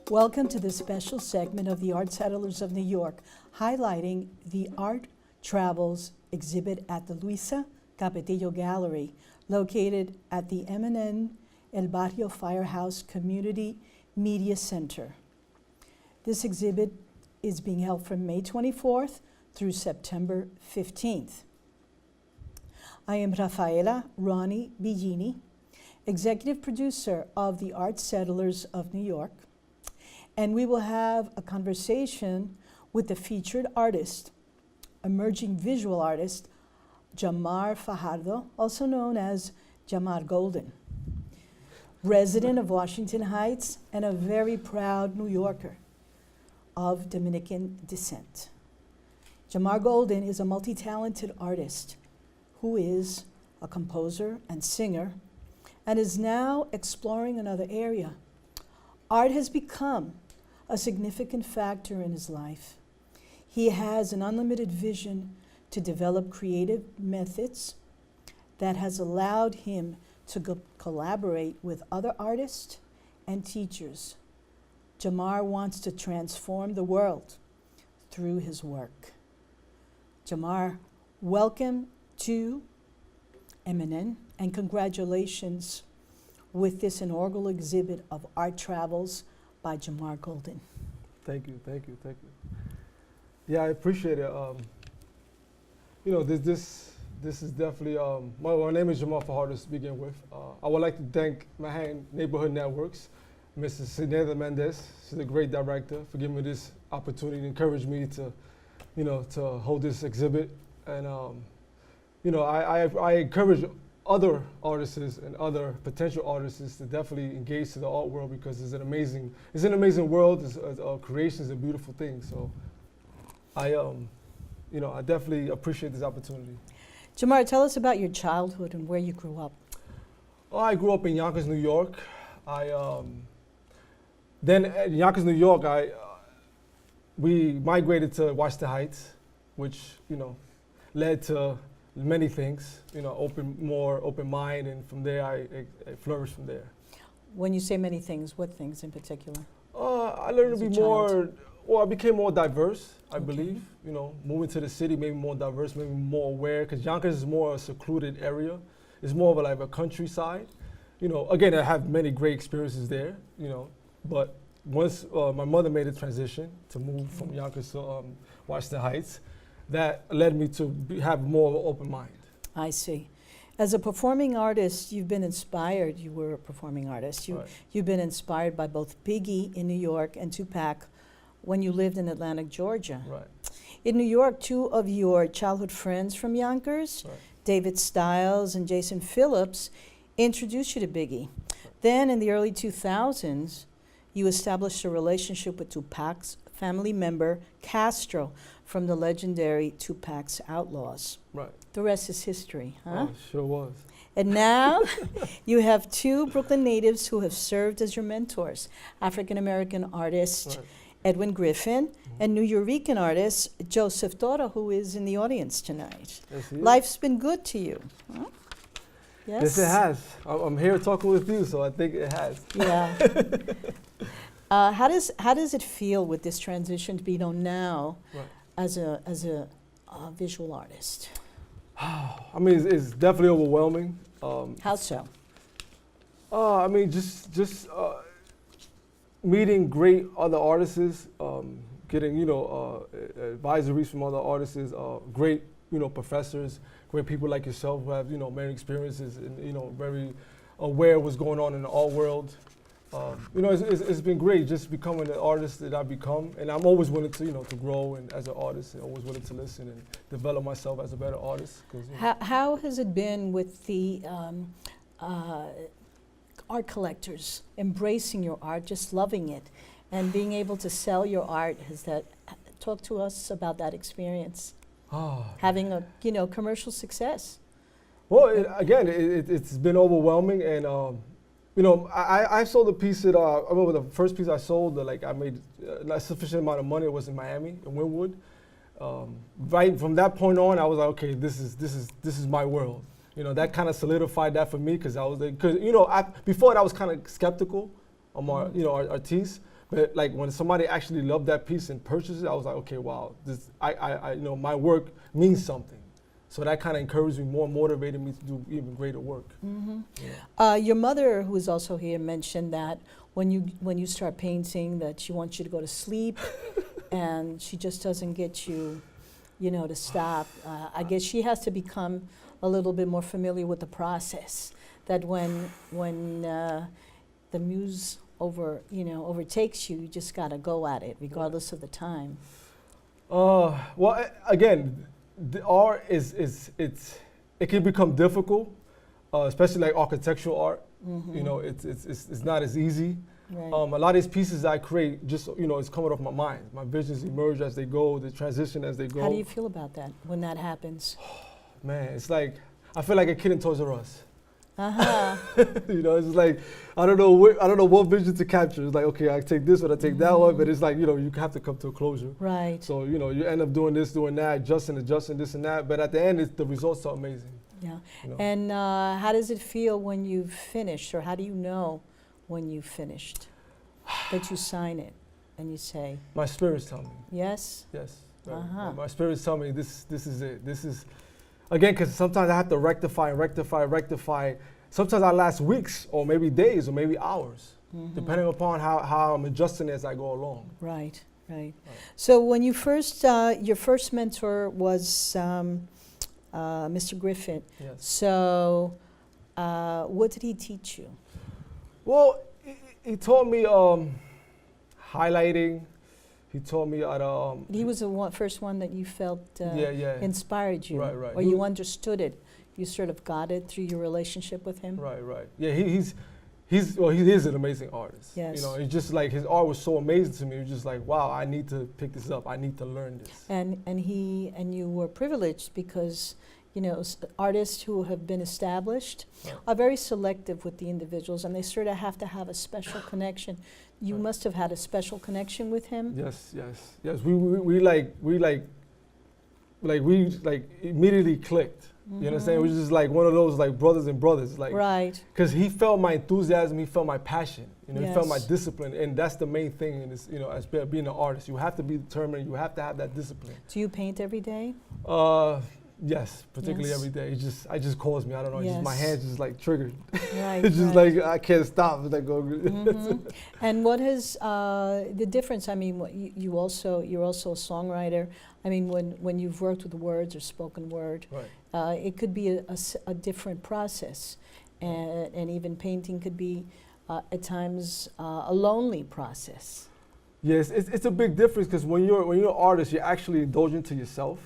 Welcome to this special segment of the Art Settlers of New York, highlighting the Art Travels exhibit at the Luisa Capetillo Gallery, located at the M&N El Barrio Firehouse Community Media Center. This exhibit is being held from May 24th through September 15th. I am Rafaela Ronnie Billini, executive producer of the Art Settlers of New York, and we will have a conversation with the featured artist, emerging visual artist, Jamar Fajardo, also known as Jamar Golden, resident of Washington Heights and a very proud New Yorker of Dominican descent. Jamar Golden is a multi-talented artist who is a composer and singer and is now exploring another area. Art has become a significant factor in his life. He has an unlimited vision to develop creative methods that has allowed him to collaborate with other artists and teachers. Jamar wants to transform the world through his work. Jamar, welcome to M&N, and congratulations with this inaugural exhibit of Art Travels by Jamar Golden. Thank you. Yeah, I appreciate it. This is definitely, my name is Jamar Fajardo to begin with. I would like to thank Manhattan Neighborhood Networks, Mrs. Sineda Mendez, she's a great director, for giving me this opportunity to encourage me to, to hold this exhibit. And, I encourage other artists and other potential artists to definitely engage to the art world, because it's an amazing world. Creation is a beautiful thing. So I definitely appreciate this opportunity. Jamar, tell us about your childhood and where you grew up. Oh, I grew up in Yonkers, New York. Then in Yonkers, New York, we migrated to Washington Heights, which led to many things. More open mind, and from there I flourished from there. When you say many things, what things in particular? I learned to be more. Well, I became more diverse, I believe. Moving to the city made me more diverse, made me more aware, because Yonkers is more a secluded area. It's more of a countryside. Again, I have many great experiences there, but once my mother made a transition to move from Yonkers to Washington Heights, that led me to have more of an open mind. I see. As a performing artist, you've been inspired. You were a performing artist. Right. You've been inspired by both Biggie in New York and Tupac when you lived in Atlanta, Georgia. Right. In New York, two of your childhood friends from Yonkers, Right. David Stiles and Jason Phillips, introduced you to Biggie. Then in the early 2000s, you established a relationship with Tupac's family member, Castro, from the legendary Tupac's Outlaws. Right. The rest is history, huh? Oh, sure was. And now you have two Brooklyn natives who have served as your mentors, African-American artist Right. Edwin Griffin and New Yorican artist Joseph Toro, who is in the audience tonight. Yes, he is. Life's been good to you, huh? Yes, it has. I'm here talking with you, so I think it has. Yeah. How does it feel with this transition to be known now Right. as a visual artist? I mean, it's definitely overwhelming. How so? I mean, just meeting great other artists, getting advisories from other artists, great professors, great people like yourself who have many experiences and very aware of what's going on in the art world. It's been great just becoming the artist that I've become, and I'm always willing to to grow and as an artist, and always willing to listen and develop myself as a better artist. How has it been with the art collectors embracing your art, just loving it, and being able to sell your art? Talk to us about that experience, having a commercial success. Well, it's been overwhelming, and I sold a piece that I remember the first piece I sold. I made a sufficient amount of money. It was in Miami, in Wynwood. Right from that point on, I was like, okay, this is my world. That kind of solidified that for me, because before that I was kind of skeptical on my artists. But like when somebody actually loved that piece and purchased it, I was like, okay, wow, this I you know, my work means something. So that kind of encouraged me more, motivated me to do even greater work. Yeah. Your mother, who is also here, mentioned that when you start painting, that she wants you to go to sleep, and she just doesn't get you, you know, to stop. I guess she has to become a little bit more familiar with the process. That when the muse overtakes you, you just gotta go at it, regardless of the time. Well, again, the art it can become difficult, especially like architectural art. You know, it's not as easy. Right. A lot of these pieces I create, just it's coming off my mind. My visions emerge as they go, they transition as they go. How do you feel about that when that happens? Man, it's like I feel like a kid in Toys R Us. Uh-huh. It's like I don't know what vision to capture. It's like, okay, I take this one, I take that one, but it's like you have to come to a closure. Right. So you end up doing this, doing that, adjusting this and that. But at the end, the results are amazing. Yeah. You know? And how does it feel when you've finished, or how do you know when you've finished? That you sign it and you say, My spirits tell me. yes? Yes. Right. Uh-huh. My spirits tell me this is it. This is, again, because sometimes I have to rectify. Sometimes I last weeks or maybe days or maybe hours, depending upon how I'm adjusting as I go along. Right, right. So when you first, your first mentor was Mr. Griffith. Yes. So what did he teach you? Well, he taught me highlighting. He taught me how to. He was the first one that you felt inspired you, Right. or you understood it. You sort of got it through your relationship with him. Right. Yeah, he is an amazing artist. Yes. It's just like his art was so amazing to me. It was just like, wow, I need to pick this up. I need to learn this. And you were privileged because artists who have been established are very selective with the individuals, and they sort of have to have a special connection. You must have had a special connection with him. Yes. We immediately clicked. You understand? It was just like one of those like brothers and brothers, like Right. because he felt my enthusiasm, he felt my passion, he felt my Yes. discipline, and that's the main thing in this. As being an artist, you have to be determined. You have to have that discipline. Do you paint every day? Yes, particularly Yes. every day. It just calls me. I don't know. Just my Yes. hands just like triggered. Right. It's just right. like I can't stop. It's like And what is the difference? I mean, you're also a songwriter. I mean, when you've worked with words or spoken word, right. it could be a different process, and even painting could be at times a lonely process. Yes, it's a big difference because when you're an artist, you're actually indulging to yourself,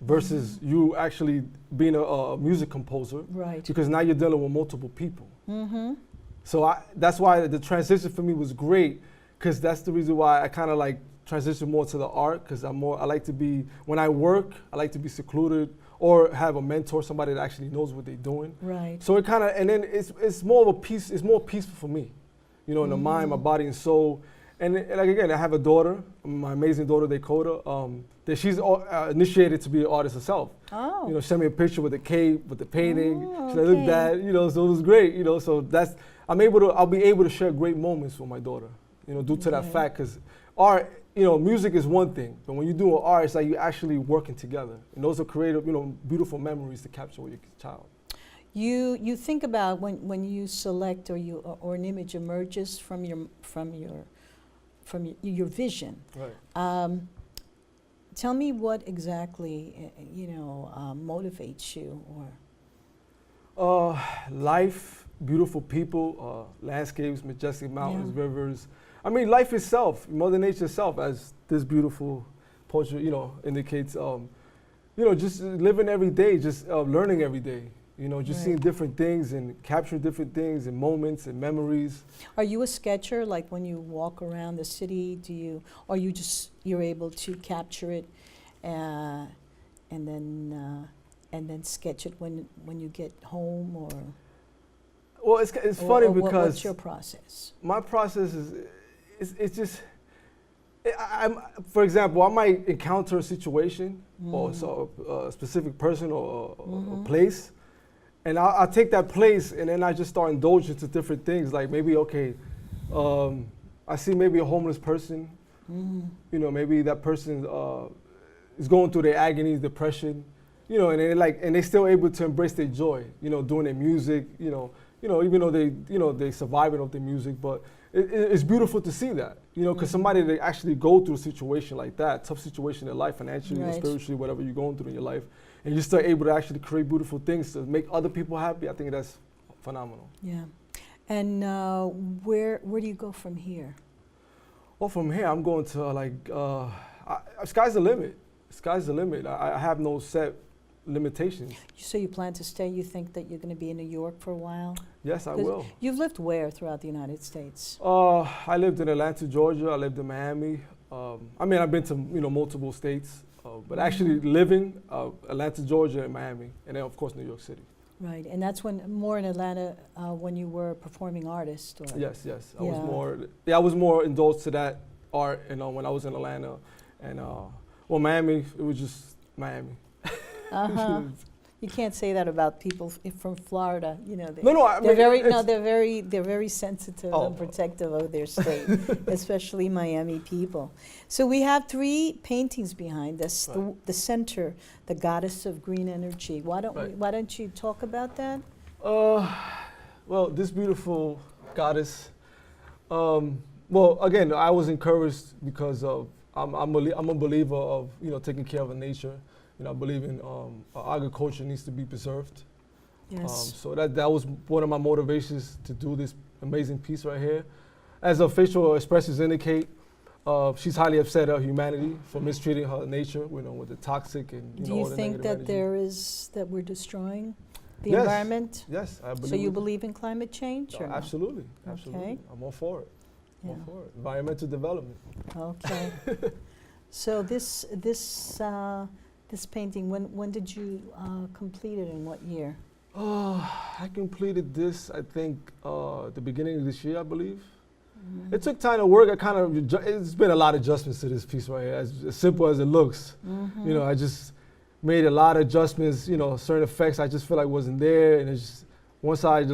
versus you actually being a music composer. Right. Because now you're dealing with multiple people. Mm-hmm. So that's why the transition for me was great, because that's the reason why I kind of like transition more to the art, because I like to be, when I work, I like to be secluded or have a mentor, somebody that actually knows what they're doing. Right. So it kind of, and then it's more of a peace, it's more peaceful for me, in the mind, my body and soul. And like again, I have a daughter, my amazing daughter Dakota, that she's initiated to be an artist herself. Oh. She sent me a picture with the cape, with the painting. Oh, She said, look okay. Dad, so it was great, so I'll be able to share great moments with my daughter, due to that Okay. fact, because art, music is one thing, but when you do art, it's like you're actually working together. And those are creative, beautiful memories to capture with your child. You think about when you select or an image emerges from your vision. Right. Tell me what exactly motivates you, or Life, beautiful people, landscapes, majestic mountains, Yeah. rivers. I mean, life itself, Mother Nature itself, as this beautiful portrait, indicates. Just living every day, just learning every day. Just Right. seeing different things and capturing different things and moments and memories. are you a sketcher? Like when you walk around the city, you're able to capture it, and then sketch it when you get home, or Well, it's funny because what's your process? my process it's just. For example, I might encounter a situation or so a specific person or a place, and I'll take that place and then I just start indulging to different things. Like maybe, okay, I see maybe a homeless person. Mm. You know, maybe that person is going through their agonies, depression. You know, and they still able to embrace their joy. You know, doing their music. You know, even though they surviving off their music, but it's beautiful to see that. You know, because somebody that actually go through a situation like that, tough situation in life, financially, Right. spiritually, whatever you're going through in your life, and you're still able to actually create beautiful things to make other people happy. I think that's phenomenal. Yeah. And where do you go from here? Well, from here, I'm going to sky's the limit. Sky's the limit. I have no set limitations. So you plan to stay? You think that you're going to be in New York for a while? Yes, I 'Cause will. You've lived where throughout the United States? I lived in Atlanta, Georgia. I lived in Miami. I mean, I've been to multiple states, but actually living Atlanta, Georgia, and Miami, and then of course New York City. Right, and that's when more in Atlanta when you were a performing artist, or Yes. I Yeah. was more indulged to that art, when I was in Atlanta, and Miami, it was just Miami. Uh-huh. You can't say that about people from Florida. You know, No, I mean, they're very sensitive Oh. and protective of their state, especially Miami people. So we have 3 paintings behind us. Right. The center, the goddess of green energy. Why Right. don't you talk about that? Well, this beautiful goddess. Well, again, I was encouraged because of I'm a believer of taking care of nature. I believe in agriculture needs to be preserved. Yes. So that was one of my motivations to do this amazing piece right here. As her facial expressions indicate, she's highly upset at humanity for mistreating her nature, with the toxic and Do all you the think negative that energy. that we're destroying the Yes. environment? Yes, I believe. So you it. believe in climate change? Or no? Absolutely. Okay. I'm all for it. I'm Yeah. all for it. Environmental development. Okay. So this painting, when did you complete it, in what year? I completed this, I think, the beginning of this year, I believe. Mm-hmm. It took time to work. It's been a lot of adjustments to this piece right here, as simple as it looks. Mm-hmm. I just made a lot of adjustments, certain effects I just feel like wasn't there. And it's just, once I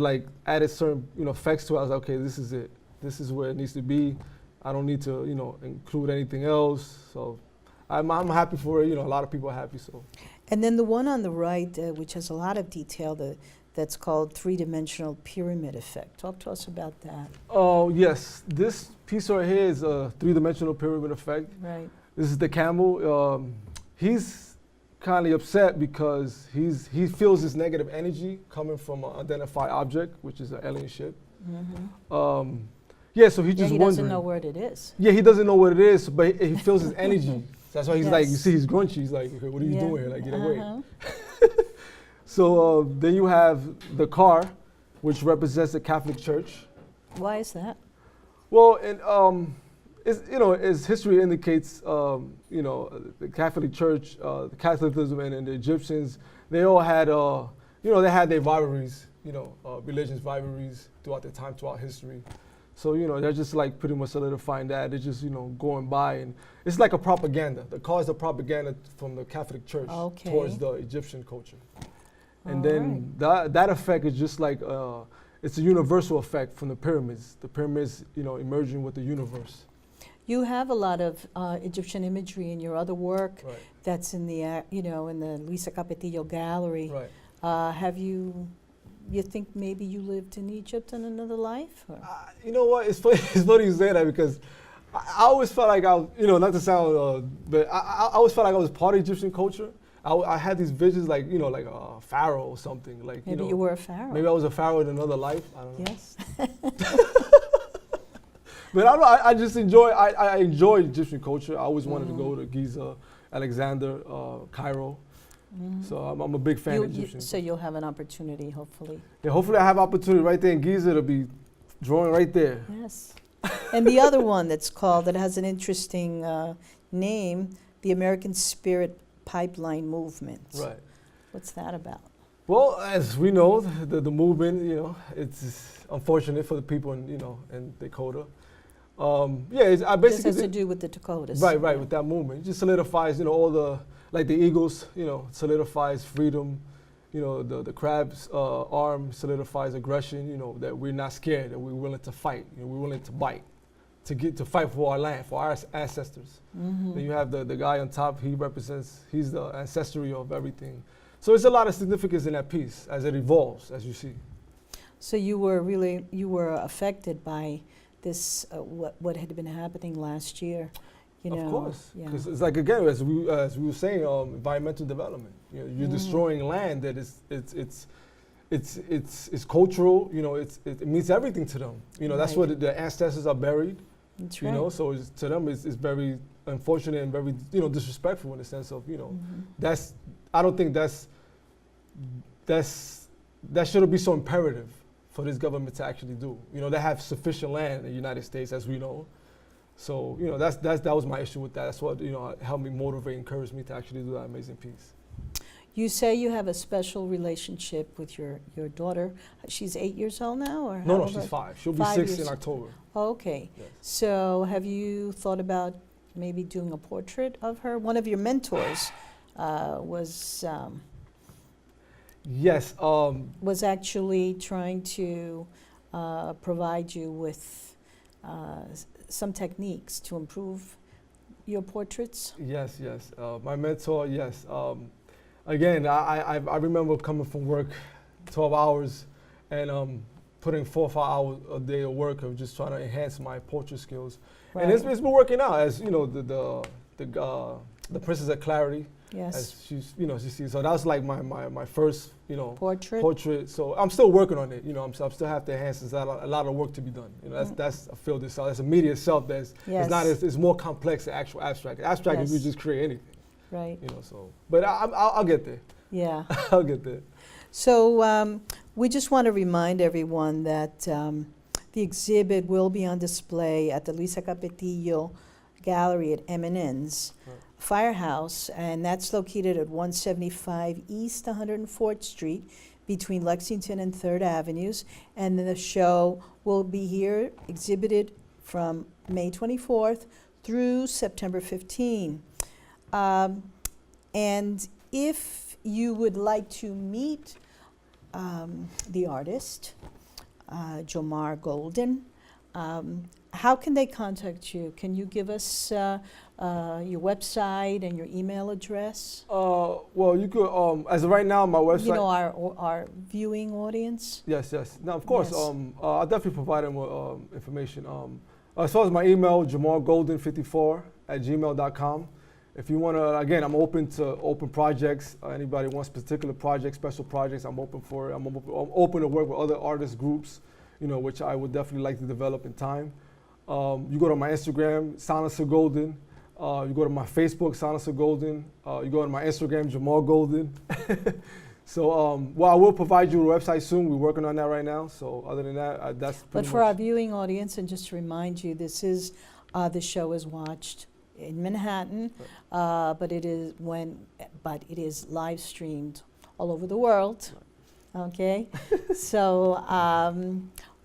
added certain, effects to it, I was like, okay, this is it. This is where it needs to be. I don't need to, include anything else. So I'm happy for it. A lot of people are happy, so. And then the one on the right, which has a lot of detail, that's called three-dimensional pyramid effect. Talk to us about that. Oh, yes. This piece right here is a three-dimensional pyramid effect. Right. This is the camel. He's kind of upset because he feels this negative energy coming from an identified object, which is an alien ship. Mm-hmm. Yeah, so he just he wondering. doesn't know what it is. Yeah, he doesn't know what it is, but he feels his energy. That's why he's like, you Yes. see, he's grunchy. He's like, okay, what are you Yeah. doing here? Like, get away. Uh-huh. So then you have the car, which represents the Catholic Church. Why is that? Well, and as history indicates, the Catholic Church, the Catholicism, and the Egyptians, they all had, they had their rivalries, religious rivalries throughout their time, throughout history. So, they're just like pretty much solidifying that. They're just, going by, and it's like a propaganda. The car is a propaganda from the Catholic Church Okay. towards the Egyptian culture. And All then that effect is just like, it's a universal effect from the pyramids. The pyramids, emerging with the universe. You have a lot of Egyptian imagery in your other work Right. that's in the, in the Luisa Capetillo Gallery. Right. You think maybe you lived in Egypt in another life? Or? You know what? It's funny. It's funny you say that because I always felt like I was, not to sound, but I always felt like I was part of Egyptian culture. I had these visions like, like a pharaoh or something. Like, Maybe you were a pharaoh. Maybe I was a pharaoh in another life. I don't know. Yes. But I don't know. I just enjoy. I enjoy Egyptian culture. I always wanted to go to Giza, Alexander, Cairo. Mhm. So I'm a big fan of Egyptian. So you'll have an opportunity, hopefully. Yeah, hopefully I have opportunity right there in Giza to be drawing right there. Yes. And the other one that has an interesting name, the American Spirit Pipeline Movement. Right. What's that about? Well, as we know, the movement, it's unfortunate for the people in Dakota. I This basically has to do with the Dakotas. right with that movement. It just solidifies, all the the eagles, solidifies freedom. The crab's arm solidifies aggression. That we're not scared, that we're willing to fight. We're willing to bite. to fight for our land, for our ancestors. Mhm. Then you have the guy on top. He's the ancestry of everything. So there's a lot of significance in that piece as it evolves, as you see. So you were affected by this, what had been happening last year, you know? Of course, Yeah. because it's like, again, as we were saying, environmental development. You know, you're destroying land that it's cultural. You know, it means everything to them. You know, that's Right. where the ancestors are buried. That's You right. know, so to them it's very unfortunate and very disrespectful in the sense of Mhm. I don't think that shouldn't be so imperative for this government to actually do. You know, they have sufficient land in the United States, as we know. So that was my issue with that. That's what helped me motivate, encourage me to actually do that amazing piece. You say you have a special relationship with your daughter. She's 8 years old now, or how No, old she's are- 5. She'll be 5 6 years. in October. Okay. Yes. So have you thought about maybe doing a portrait of her? One of your mentors was Yes. actually trying to provide you with some techniques to improve your portraits. Yes. My mentor. Yes. Again, I remember coming from work, 12 hours, and putting 4 or 5 hours a day of work of just trying to enhance my portrait skills. And it's been working out, as you know, the Princess of Clarity, Yes. as she sees. So that was like my first Portrait. portrait. So I'm still working on it. I'm still have to enhance. There's a lot of work to be done. That's I feel this. That's a media itself. Yes. It's more complex than actual abstract. Abstract is Yes. you just create anything. Right. So, but I'll get there. Yeah. I'll get there. So we just want to remind everyone that the exhibit will be on display at the Luisa Capetillo Gallery at M&N's Right. Firehouse, and that's located at 175 East 104th Street between Lexington and 3rd Avenues. And then the show will be here exhibited from May 24th through September 15. And if you would like to meet the artist, Jomar Golden, how can they contact you? Can you give us your website and your email address? Well, you could. As of right now, my website. You know, our viewing audience. Yes. Now, of course, Yes. I'll definitely provide them with information. As far as my email, jamargolden54@gmail.com. If you want to, again, I'm open to open projects. Anybody wants particular projects, special projects, I'm open for it. I'm open to work with other artist groups, which I would definitely like to develop in time. You go to my Instagram, Silencer Golden. You go to my Facebook, Silencer Golden. You go to my Instagram, Jamar Golden. So, I will provide you a website soon. We're working on that right now. So, other than that, that's But pretty for our much. viewing audience, and just to remind you, the show is watched in Manhattan, but it is live streamed all over the world. Okay, so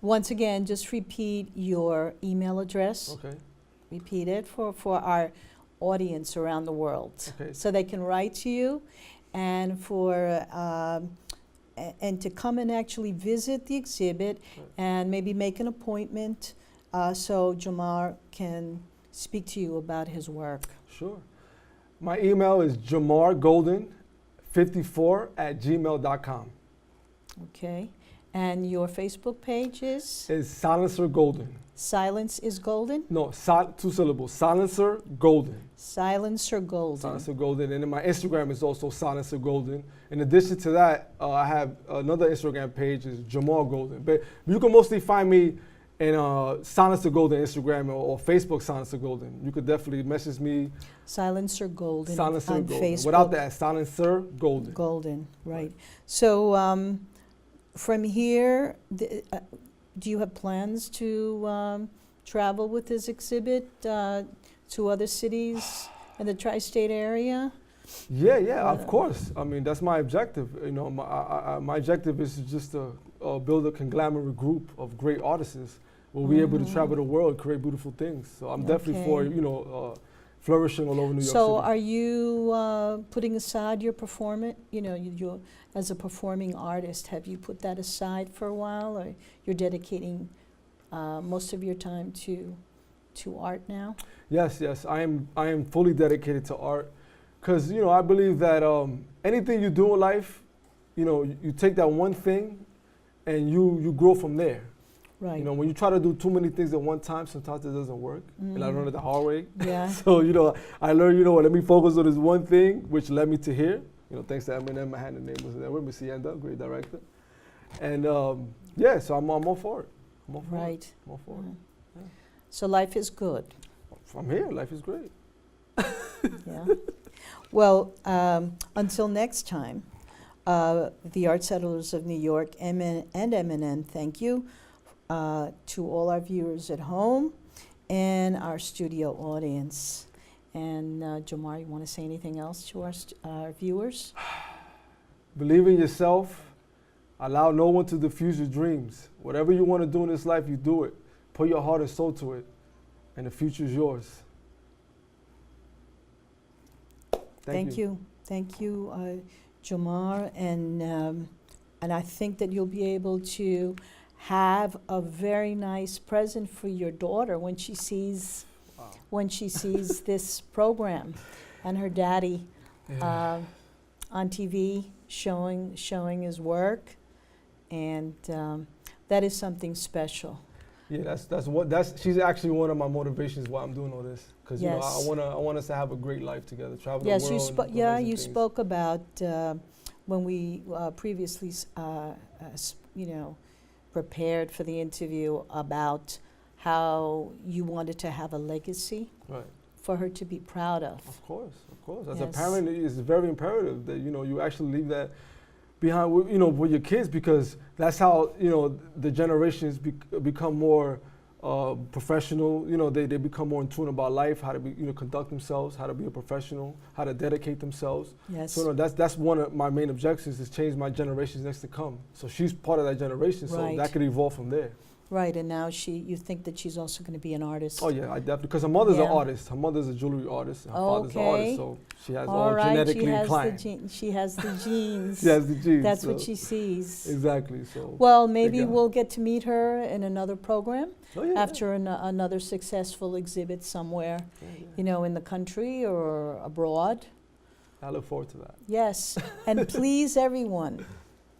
once again, just repeat your email address. Okay. Repeat it for our audience around the world, Okay. so they can write to you, and and to come and actually visit the exhibit, Right. and maybe make an appointment so Jomar can speak to you about his work. Sure. My email is jamargolden54@gmail.com. Okay, and your Facebook page is It's Silencer Golden. Silence is Golden. No, 2 syllables. Silencer Golden. Silencer Golden. Silencer Golden. And then my Instagram is also Silencer Golden. In addition to that, I have another Instagram page is Jamal Golden. But you can mostly find me in Silencer Golden Instagram or Facebook Silencer Golden. You could definitely message me. Silencer Golden Silencer on Golden. Facebook. Without that, Silencer Golden. Golden, right. So from here, do you have plans to travel with this exhibit to other cities in the tri-state area? Yeah, of course. I mean, that's my objective. My objective is just to build a conglomerate group of great artists. We'll be able to travel the world and create beautiful things. So I'm definitely for, flourishing all over New York So City. are you putting aside your performance, you as a performing artist, have you put that aside for a while, or you're dedicating most of your time to to art now? Yes, yes, I am fully dedicated to art, because I believe that anything you do in life, you take that one thing, and you grow from there. Right. When you try to do too many things at one time, sometimes it doesn't work, and I learned it the hard way. Yeah. So I learned let me focus on this one thing, which led me to here. Thanks to Eminem, I had the name was there with me, Sienda, great director, and yeah, so I'm all for it. I'm all for Right. it. I'm all for it. Yeah. So life is good. I'm here. Life is great. Yeah. Well, until next time, the Art Settlers of New York and MNN, thank you to all our viewers at home and our studio audience. And Jomar, you want to say anything else to our viewers? Believe in yourself. Allow no one to diffuse your dreams. Whatever you want to do in this life, you do it. Put your heart and soul to it, and the future is yours. Thank you, Jomar, and I think that you'll be able to have a very nice present for your daughter when she sees this program, and her daddy on TV showing his work, and that is something special. Yeah, she's actually one of my motivations why I'm doing all this, because Yes. I want us to have a great life together, travel Yes, the world. and do you amazing things. spoke about when we previously, prepared for the interview about how you wanted to have a legacy Right. for her to be proud of. Of course. As a Yes. parent, it's very imperative that you actually leave that behind with your kids, because that's how the generations become more professional. They become more in tune about life, how to be conduct themselves, how to be a professional, how to dedicate themselves. Yes. So that's one of my main objectives, is change my generations next to come. So she's part of that generation, so Right. that could evolve from there. Right, and now you think that she's also going to be an artist. Oh yeah, I definitely, because her mother's an Yeah. artist. Her mother's a jewelry artist. Her father's an artist, Okay. so she has All all right, genetically she has inclined. she has the genes. She has the genes. That's what so- she sees. Exactly. So. Well, maybe Yeah. we'll get to meet her in another program Oh, yeah, after another successful exhibit somewhere, yeah. in the country or abroad. I look forward to that. Yes, and please, everyone,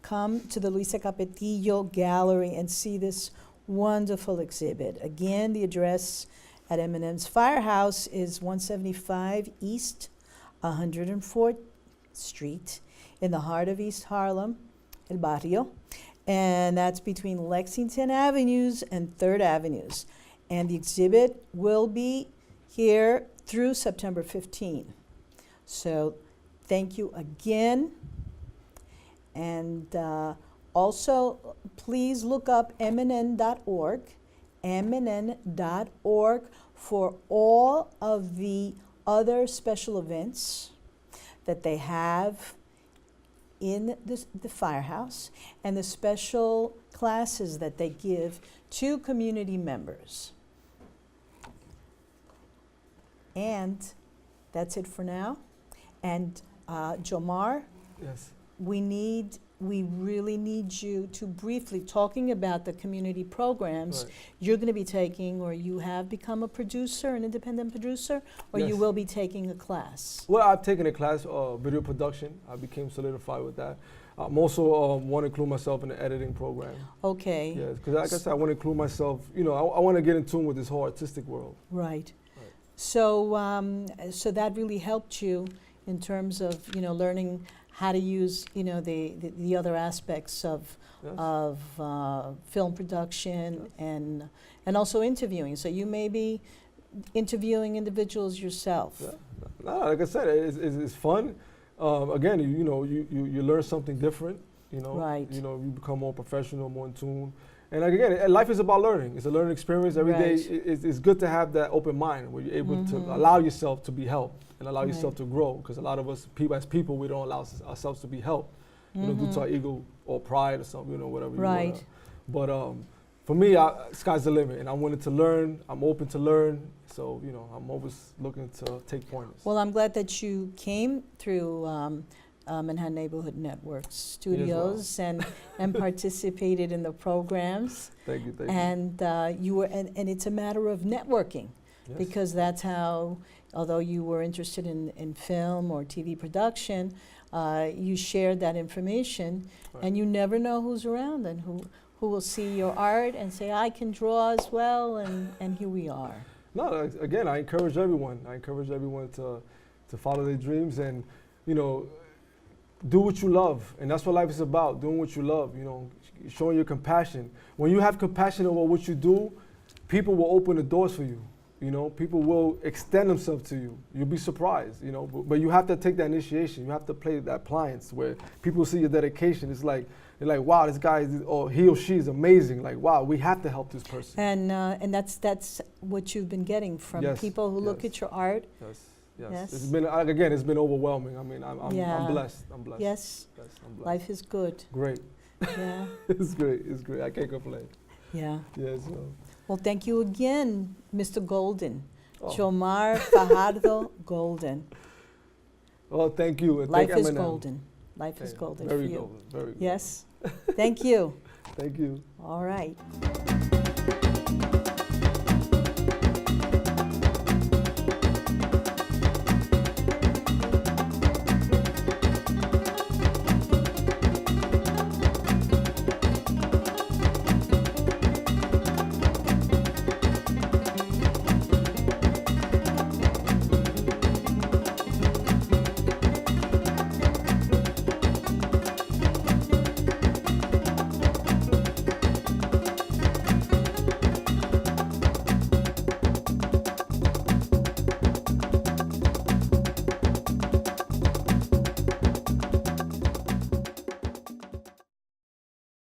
come to the Luisa Capetillo Gallery and see this wonderful exhibit. Again, the address at Eminem's Firehouse is 175 East 104th Street in the heart of East Harlem, El Barrio, and that's between Lexington Avenues and 3rd Avenues. And the exhibit will be here through September 15. So thank you again. And also, please look up MNN.org for all of the other special events that they have in the firehouse and the special classes that they give to community members. And that's it for now. And Jomar, Yes. we really need you to briefly, talking about the community programs Right. you're going to be taking, or you have become a producer, an independent producer, or you Yes. will be taking a class. Well, I've taken a class, video production. I became solidified with that. I'm also want to include myself in the editing program. Okay. Yeah, because like I said, I want to include myself. I want to get in tune with this whole artistic world. Right. Right. So that really helped you in terms of learning how to use the other aspects of Yes. film production and also interviewing. So you may be interviewing individuals yourself. Yeah. No, like I said, it's fun. Again, you learn something different. Right. You become more professional, more in tune. And like, again, life is about learning. It's a learning experience every day. Right. It's good to have that open mind where you're able to allow yourself to be helped and allow yourself Right. to grow. Because a lot of us, as people, we don't allow ourselves to be helped. Due to our ego or pride or something, whatever. Right. But for me, sky's the limit, and I'm willing to learn. I'm open to learn. So I'm always looking to take pointers. Well, I'm glad that you came through Manhattan Neighborhood Network Studios and participated in the programs. Thank you. And you were, and it's a matter of networking. Yes. because that's how, although you were interested in film or TV production, you shared that information, Right. and you never know who's around and who will see your art and say, I can draw as well, and here we are. No, again, I encourage everyone. I encourage everyone to follow their dreams and, you know, do what you love. And that's what life is about, doing what you love, you know, showing your compassion. When you have compassion over what you do, people will open the doors for you. You know, people will extend themselves to you. You'll be surprised, you know, but you have to take that initiation. You have to play that appliance where people see your dedication. It's like, they're like, wow, this guy or he or she is amazing. Like, wow, we have to help this person. And that's what you've been getting from Yes, people who look yes. at your art. Yes, yes. Yes. It's been, again, it's been overwhelming. I mean, Yeah. I'm blessed. I'm blessed. Yes, Yes, I'm blessed. life is good. Great. Yeah, It's great. It's great. I can't complain. yeah. Yeah, so. Well, thank you again, Mr. Golden. Oh. Jomar Fajardo Golden. Oh, thank you. And Life thank is Eminem. golden. Life is Okay, golden Very for you. golden. Very golden. Yes. Thank you. Thank you. All right.